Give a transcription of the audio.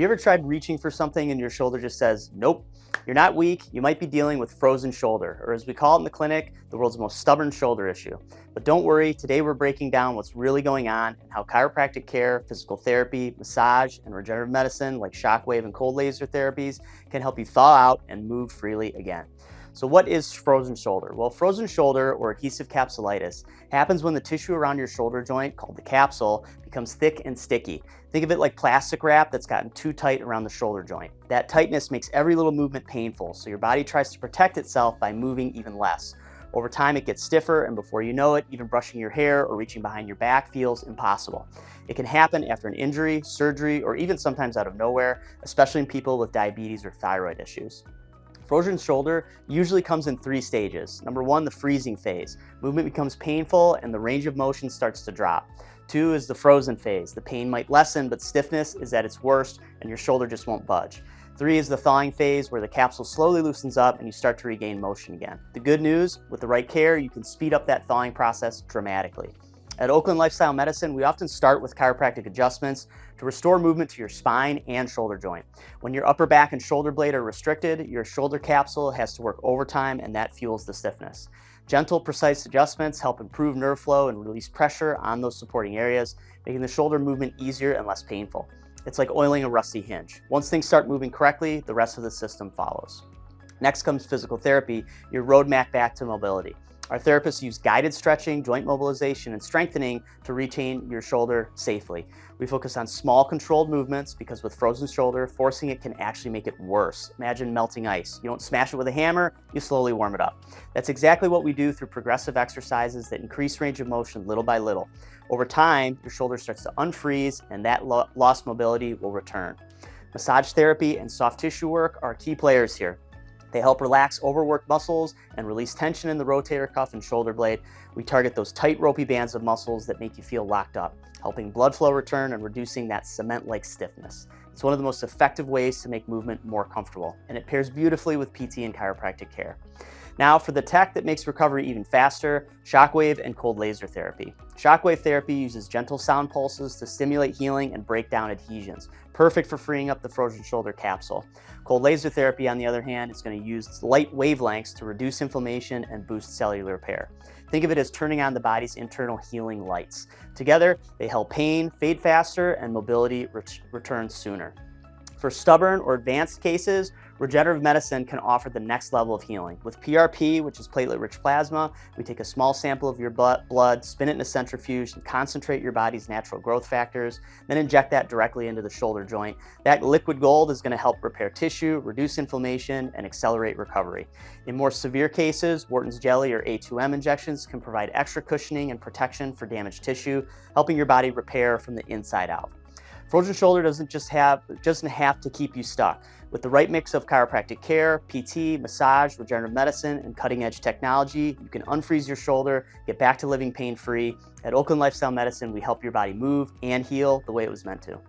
you ever tried reaching for something and your shoulder just says, nope? You're not weak, you might be dealing with frozen shoulder, or as we call it in the clinic, the world's most stubborn shoulder issue. But don't worry, today we're breaking down what's really going on and how chiropractic care, physical therapy, massage, and regenerative medicine like shockwave and cold laser therapies can help you thaw out and move freely again. So what is frozen shoulder? Well, frozen shoulder, or adhesive capsulitis, happens when the tissue around your shoulder joint, called the capsule, becomes thick and sticky. Think of it like plastic wrap that's gotten too tight around the shoulder joint. That tightness makes every little movement painful, so your body tries to protect itself by moving even less. Over time, it gets stiffer, and before you know it, even brushing your hair or reaching behind your back feels impossible. It can happen after an injury, surgery, or even sometimes out of nowhere, especially in people with diabetes or thyroid issues. Frozen shoulder usually comes in 3 stages. Number 1, the freezing phase. Movement becomes painful and the range of motion starts to drop. 2 is the frozen phase. The pain might lessen, but stiffness is at its worst and your shoulder just won't budge. 3 is the thawing phase, where the capsule slowly loosens up and you start to regain motion again. The good news, with the right care, you can speed up that thawing process dramatically. At Oakland Lifestyle Medicine, we often start with chiropractic adjustments to restore movement to your spine and shoulder joint. When your upper back and shoulder blade are restricted, your shoulder capsule has to work overtime, and that fuels the stiffness. Gentle, precise adjustments help improve nerve flow and release pressure on those supporting areas, making the shoulder movement easier and less painful. It's like oiling a rusty hinge. Once things start moving correctly, the rest of the system follows. Next comes physical therapy, your roadmap back to mobility. Our therapists use guided stretching, joint mobilization, and strengthening to retain your shoulder safely. We focus on small, controlled movements because with frozen shoulder, forcing it can actually make it worse. Imagine melting ice. You don't smash it with a hammer, you slowly warm it up. That's exactly what we do through progressive exercises that increase range of motion little by little. Over time, your shoulder starts to unfreeze and that lost mobility will return. Massage therapy and soft tissue work are key players here. They help relax overworked muscles and release tension in the rotator cuff and shoulder blade. We target those tight, ropey bands of muscles that make you feel locked up, helping blood flow return and reducing that cement-like stiffness. It's one of the most effective ways to make movement more comfortable, and it pairs beautifully with PT and chiropractic care. Now for the tech that makes recovery even faster, shockwave and cold laser therapy. Shockwave therapy uses gentle sound pulses to stimulate healing and break down adhesions, perfect for freeing up the frozen shoulder capsule. Cold laser therapy, on the other hand, is going to use light wavelengths to reduce inflammation and boost cellular repair. Think of it as turning on the body's internal healing lights. Together, they help pain fade faster and mobility return sooner. For stubborn or advanced cases, regenerative medicine can offer the next level of healing. With PRP, which is platelet-rich plasma, we take a small sample of your blood, spin it in a centrifuge, and concentrate your body's natural growth factors, then inject that directly into the shoulder joint. That liquid gold is going to help repair tissue, reduce inflammation, and accelerate recovery. In more severe cases, Wharton's jelly or A2M injections can provide extra cushioning and protection for damaged tissue, helping your body repair from the inside out. Frozen shoulder doesn't have to keep you stuck. With the right mix of chiropractic care, PT, massage, regenerative medicine, and cutting-edge technology, you can unfreeze your shoulder, get back to living pain-free. At Oakland Lifestyle Medicine, we help your body move and heal the way it was meant to.